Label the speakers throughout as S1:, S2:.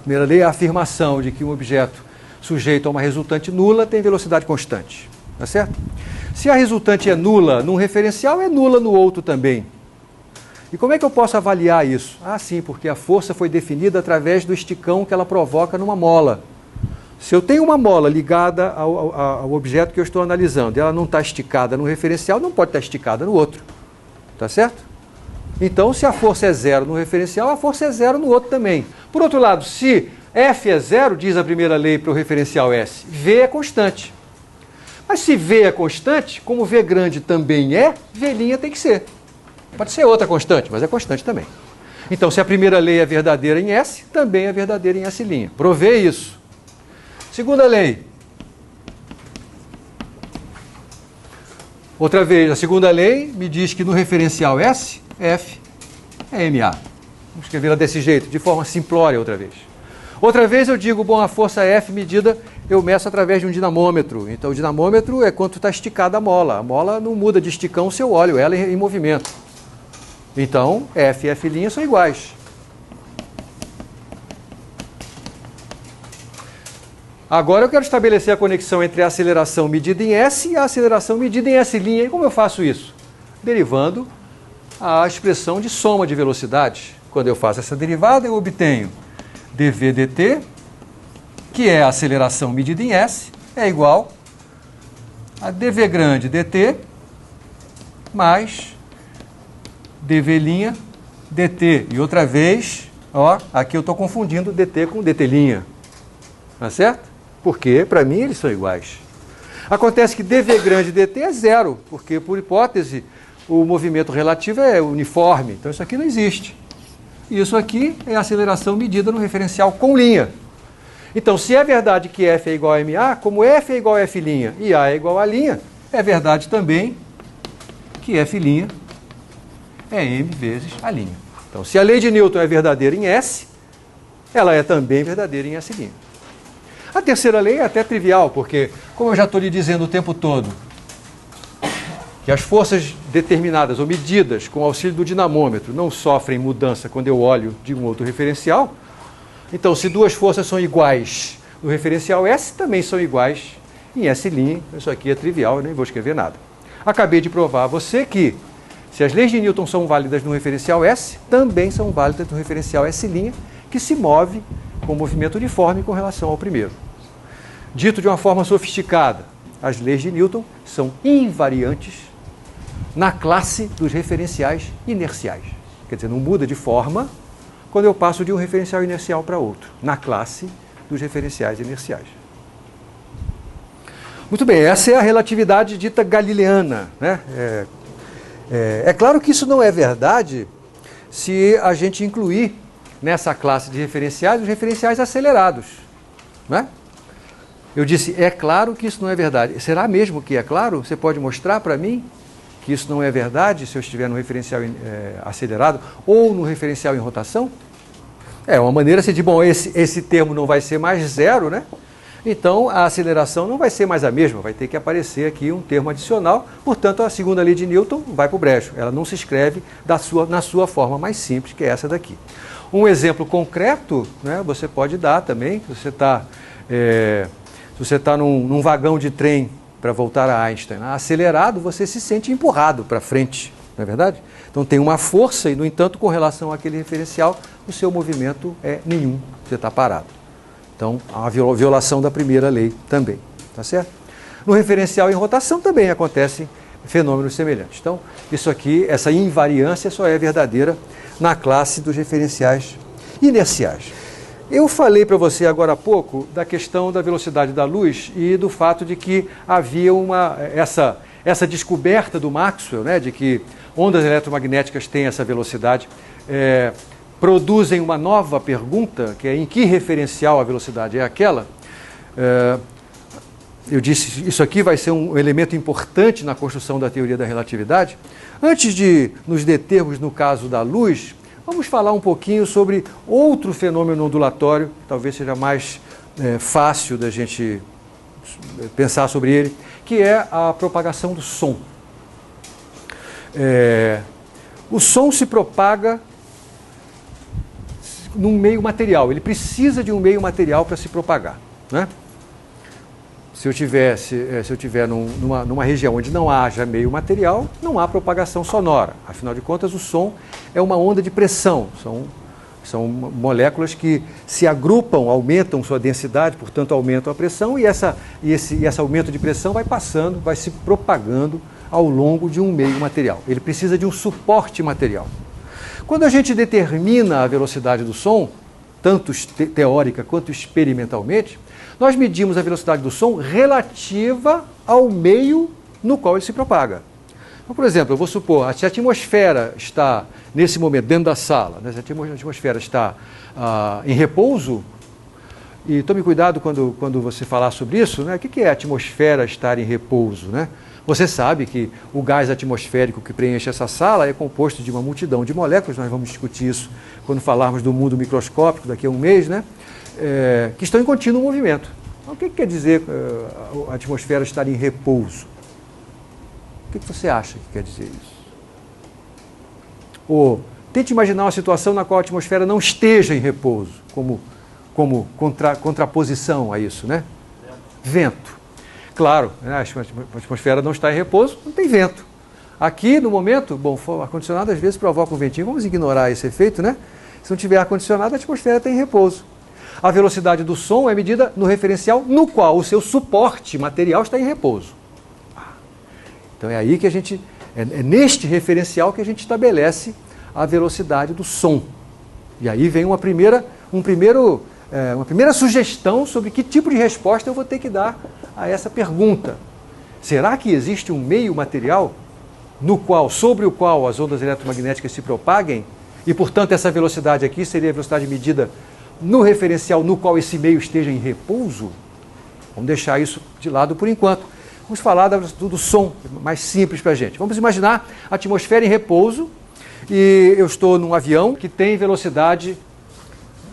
S1: primeira lei é a afirmação de que um objeto sujeito a uma resultante nula tem velocidade constante. Tá certo? Se a resultante é nula num referencial, é nula no outro também. E como é que eu posso avaliar isso? Ah, sim, porque a força foi definida através do esticão que ela provoca numa mola. Se eu tenho uma mola ligada ao objeto que eu estou analisando e ela não está esticada no referencial, não pode estar esticada no outro. Tá certo? Então, se a força é zero no referencial, a força é zero no outro também. Por outro lado, se F é zero, diz a primeira lei para o referencial S, V é constante. Mas se V é constante, como V grande também é, V' tem que ser. Pode ser outra constante, mas é constante também. Então, se a primeira lei é verdadeira em S, também é verdadeira em S'. Provei isso. Segunda lei. Outra vez, a segunda lei me diz que no referencial S, F é MA. Vamos escrevê-la desse jeito, de forma simplória outra vez. Outra vez eu digo, bom, a força F medida eu meço através de um dinamômetro. Então o dinamômetro é quanto está esticada a mola. A mola não muda de esticão se eu olho ela em movimento. Então F e F' são iguais. Agora eu quero estabelecer a conexão entre a aceleração medida em S e a aceleração medida em S'. E como eu faço isso? Derivando a expressão de soma de velocidades. Quando eu faço essa derivada, eu obtenho dv dt, que é a aceleração medida em S, é igual a dv grande dt mais dv' dt. E outra vez, ó, aqui eu estou confundindo dt com dt'. Tá certo? Porque, para mim, eles são iguais. Acontece que dv grande dt é zero, porque, por hipótese, o movimento relativo é uniforme. Então, isso aqui não existe. E isso aqui é a aceleração medida no referencial com linha. Então, se é verdade que F é igual a MA, como F é igual a F' e A é igual a linha, é verdade também que F' é M vezes a linha. Então, se a lei de Newton é verdadeira em S, ela é também verdadeira em S'. A terceira lei é até trivial, porque, como eu já estou lhe dizendo o tempo todo, que as forças determinadas ou medidas com o auxílio do dinamômetro não sofrem mudança quando eu olho de um outro referencial, então se duas forças são iguais no referencial S, também são iguais em S'. Isso aqui é trivial, eu nem vou escrever nada. Acabei de provar a você que, se as leis de Newton são válidas no referencial S, também são válidas no referencial S', que se move com movimento uniforme com relação ao primeiro. Dito de uma forma sofisticada, as leis de Newton são invariantes na classe dos referenciais inerciais. Quer dizer, não muda de forma quando eu passo de um referencial inercial para outro, na classe dos referenciais inerciais. Muito bem, essa é a relatividade dita galileana, né? É claro que isso não é verdade se a gente incluir nessa classe de referenciais os referenciais acelerados, né? Eu disse, é claro que isso não é verdade. Será mesmo que é claro? Você pode mostrar para mim que isso não é verdade se eu estiver no referencial acelerado ou no referencial em rotação? É uma maneira de dizer, bom, esse termo não vai ser mais zero, né? Então a aceleração não vai ser mais a mesma, vai ter que aparecer aqui um termo adicional. Portanto, a segunda lei de Newton vai para o brejo. Ela não se escreve na sua forma mais simples, que é essa daqui. Um exemplo concreto, né, você pode dar também, se você está num vagão de trem para voltar a Einstein, acelerado, você se sente empurrado para frente, não é verdade? Então tem uma força e, no entanto, com relação àquele referencial, o seu movimento é nenhum, você está parado. Então, há uma violação da primeira lei também, tá certo? No referencial em rotação também acontecem fenômenos semelhantes. Então, isso aqui, essa invariância só é verdadeira na classe dos referenciais inerciais. Eu falei para você agora há pouco da questão da velocidade da luz e do fato de que havia essa descoberta do Maxwell, né, de que ondas eletromagnéticas têm essa velocidade, produzem uma nova pergunta, que é em que referencial a velocidade é aquela. Eu disse, isso aqui vai ser um elemento importante na construção da teoria da relatividade. Antes de nos determos no caso da luz, vamos falar um pouquinho sobre outro fenômeno ondulatório, que talvez seja mais fácil da gente pensar sobre ele, que é a propagação do som. O som se propaga num meio material. Ele precisa de um meio material para se propagar, né? Se eu tiver numa região onde não haja meio material, não há propagação sonora. Afinal de contas, o som é uma onda de pressão. São moléculas que se agrupam, aumentam sua densidade, portanto aumentam a pressão, e esse aumento de pressão vai passando, vai se propagando ao longo de um meio material. Ele precisa de um suporte material. Quando a gente determina a velocidade do som, tanto teórica quanto experimentalmente, nós medimos a velocidade do som relativa ao meio no qual ele se propaga. Então, por exemplo, eu vou supor, se a atmosfera está, nesse momento, dentro da sala, né, se a atmosfera está em repouso, e tome cuidado quando você falar sobre isso, né, o que é a atmosfera estar em repouso, né? Você sabe que o gás atmosférico que preenche essa sala é composto de uma multidão de moléculas, nós vamos discutir isso quando falarmos do mundo microscópico daqui a um mês, né? Que estão em contínuo movimento. Então, o que quer dizer a atmosfera estar em repouso? O que você acha que quer dizer isso? Ou tente imaginar uma situação na qual a atmosfera não esteja em repouso, como contraposição a isso, né? Vento. Claro, né? A atmosfera não está em repouso, não tem vento. Aqui, no momento, bom, o ar-condicionado às vezes provoca um ventinho, vamos ignorar esse efeito, né? Se não tiver ar-condicionado, a atmosfera está em repouso. A velocidade do som é medida no referencial no qual o seu suporte material está em repouso. Então é aí que é neste referencial que a gente estabelece a velocidade do som. E aí vem uma primeira sugestão sobre que tipo de resposta eu vou ter que dar a essa pergunta. Será que existe um meio material sobre o qual as ondas eletromagnéticas se propaguem? E, portanto, essa velocidade aqui seria a velocidade medida no referencial no qual esse meio esteja em repouso? Vamos deixar isso de lado por enquanto. Vamos falar do som, mais simples para a gente. Vamos imaginar a atmosfera em repouso e eu estou num avião que tem velocidade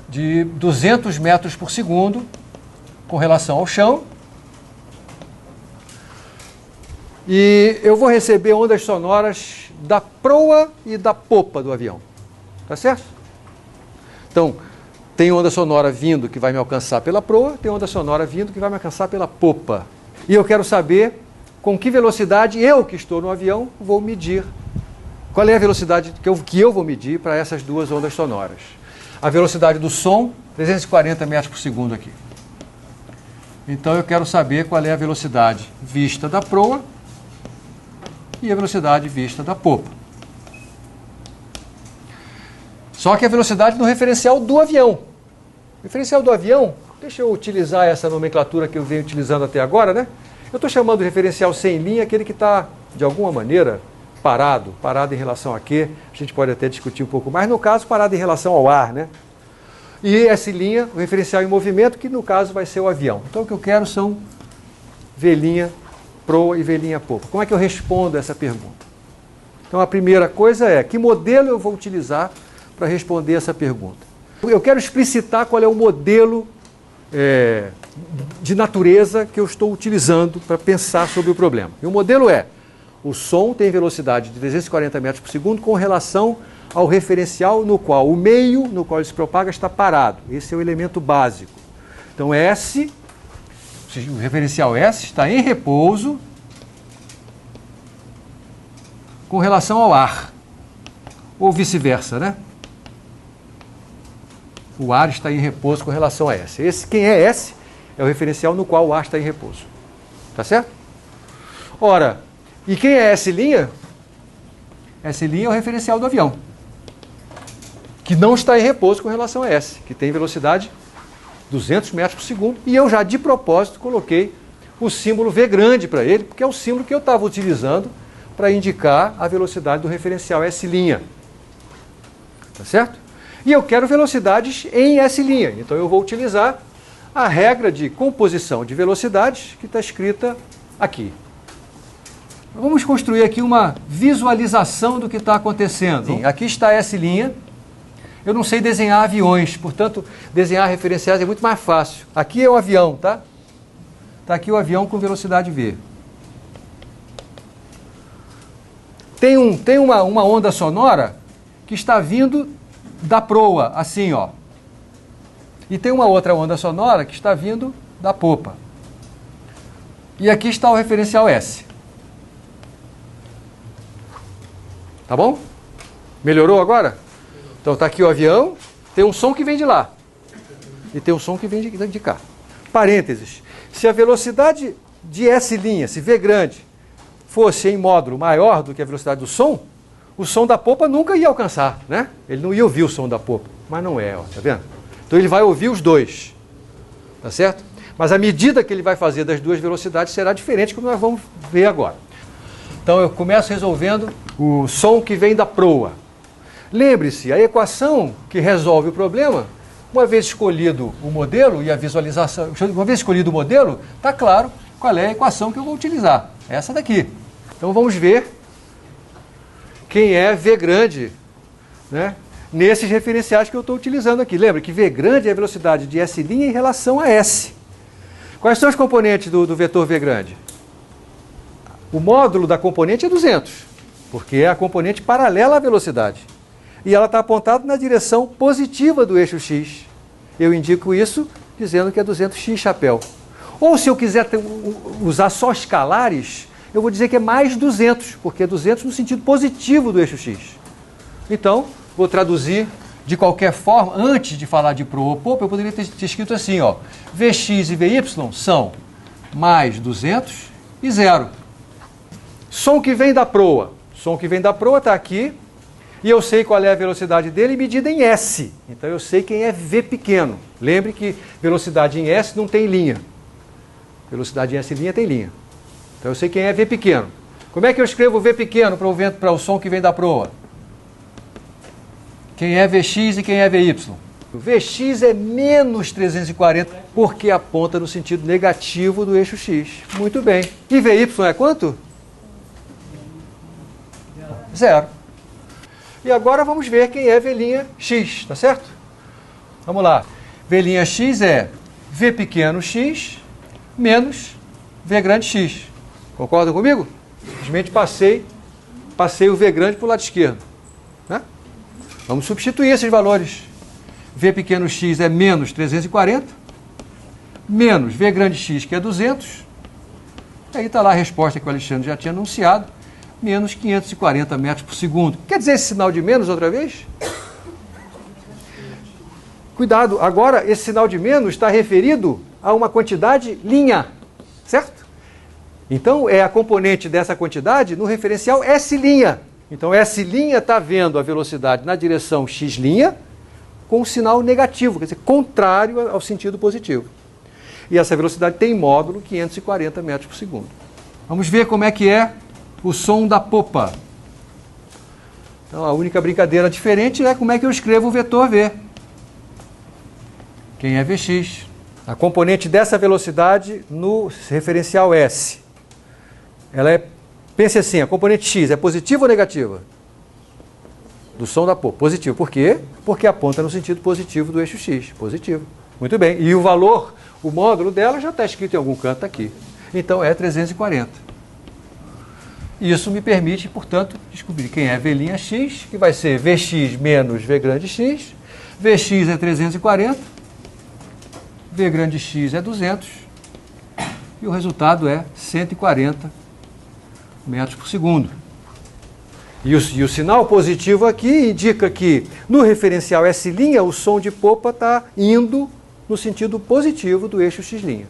S1: de 200 metros por segundo com relação ao chão. E eu vou receber ondas sonoras da proa e da popa do avião. Tá certo? Então, tem onda sonora vindo que vai me alcançar pela proa, tem onda sonora vindo que vai me alcançar pela popa. E eu quero saber com que velocidade eu, que estou no avião, vou medir. Qual é a velocidade que eu vou medir para essas duas ondas sonoras? A velocidade do som, 340 metros por segundo aqui. Então eu quero saber qual é a velocidade vista da proa e a velocidade vista da popa. Só que a velocidade no referencial do avião. O referencial do avião, deixa eu utilizar essa nomenclatura que eu venho utilizando até agora, né? Eu estou chamando de referencial sem linha aquele que está, de alguma maneira, parado em relação a quê? A gente pode até discutir um pouco mais. No caso, parado em relação ao ar, né? E essa linha, o referencial em movimento, que no caso vai ser o avião. Então o que eu quero são velinha proa e velinha popa. Como é que eu respondo essa pergunta? Então a primeira coisa é, que modelo eu vou utilizar para responder essa pergunta? Eu quero explicitar qual é o modelo de natureza que eu estou utilizando para pensar sobre o problema. E o modelo é, o som tem velocidade de 340 metros por segundo com relação ao referencial no qual o meio no qual ele se propaga está parado. Esse é o elemento básico. Então S, o referencial S está em repouso com relação ao ar. Ou vice-versa, né? O ar está em repouso com relação a S. Quem é S é o referencial no qual o ar está em repouso. Tá certo? Ora, e quem é S'? S' é o referencial do avião, que não está em repouso com relação a S, que tem velocidade 200 metros por segundo, e eu já de propósito coloquei o símbolo V grande para ele, porque é o símbolo que eu estava utilizando para indicar a velocidade do referencial S'. Tá certo? E eu quero velocidades em S', então eu vou utilizar a regra de composição de velocidades que está escrita aqui. Vamos construir aqui uma visualização do que está acontecendo. Sim, aqui está S'. Eu não sei desenhar aviões, portanto, desenhar referenciais é muito mais fácil. Aqui é o avião, tá? Está aqui o avião com velocidade V. Tem uma onda sonora que está vindo da proa, assim, ó. E tem uma outra onda sonora que está vindo da popa. E aqui está o referencial S. Tá bom? Melhorou agora? Então está aqui o avião, tem um som que vem de lá. E tem um som que vem de cá. Parênteses. Se a velocidade de S', se V grande, fosse em módulo maior do que a velocidade do som, o som da popa nunca ia alcançar, né? Ele não ia ouvir o som da popa. Mas não é, ó, tá vendo? Então ele vai ouvir os dois. Tá certo? Mas a medida que ele vai fazer das duas velocidades será diferente, como nós vamos ver agora. Então eu começo resolvendo o som que vem da proa. Lembre-se, a equação que resolve o problema, uma vez escolhido o modelo e a visualização, uma vez escolhido o modelo, está claro qual é a equação que eu vou utilizar. Essa daqui. Então vamos ver quem é V grande, né, nesses referenciais que eu estou utilizando aqui. Lembra que V grande é a velocidade de S' em relação a S. Quais são os componentes do vetor V grande? O módulo da componente é 200, porque é a componente paralela à velocidade. E ela está apontada na direção positiva do eixo X. Eu indico isso dizendo que é 200x chapéu. Ou se eu quiser usar só escalares, eu vou dizer que é mais 200, porque é 200 no sentido positivo do eixo X. Então, vou traduzir de qualquer forma, antes de falar de proa ou popa, eu poderia ter escrito assim, ó, Vx e Vy são mais 200 e 0. Som que vem da proa. Som que vem da proa está aqui, e eu sei qual é a velocidade dele medida em S. Então eu sei quem é V pequeno. Lembre que velocidade em S não tem linha. Velocidade em S' tem linha. Então eu sei quem é V pequeno. Como é que eu escrevo V pequeno para o som que vem da proa? Quem é Vx e quem é Vy? O Vx é menos 340, porque aponta no sentido negativo do eixo X. Muito bem. E Vy é quanto? 0. E agora vamos ver quem é V'X, tá certo? Vamos lá. V'X é V pequeno x menos V grande x. Concordam comigo? Simplesmente passei o V grande para o lado esquerdo. Né? Vamos substituir esses valores. V pequeno x é menos 340, menos V grande x, que é 200. Aí está lá a resposta que o Alexandre já tinha anunciado. Menos 540 metros por segundo. Quer dizer esse sinal de menos outra vez? Cuidado, agora esse sinal de menos está referido a uma quantidade linha, certo? Então é a componente dessa quantidade no referencial S'. Então S' está vendo a velocidade na direção X' com um sinal negativo, quer dizer, contrário ao sentido positivo. E essa velocidade tem módulo 540 metros por segundo. Vamos ver como é que é o som da popa. Então a única brincadeira diferente é como é que eu escrevo o vetor V. Quem é Vx? A componente dessa velocidade no referencial S. Ela é, pense assim, a componente X é positiva ou negativa? Do som da popa. Positivo. Por quê? Porque aponta no sentido positivo do eixo X. Positivo. Muito bem. E o valor, o módulo dela já está escrito em algum canto aqui. Então é 340. Isso me permite, portanto, descobrir quem é V'X, que vai ser Vx menos V grande x. Vx é 340, V grande x é 200, e o resultado é 140 metros por segundo. E o sinal positivo aqui indica que no referencial S', o som de popa está indo no sentido positivo do eixo X'.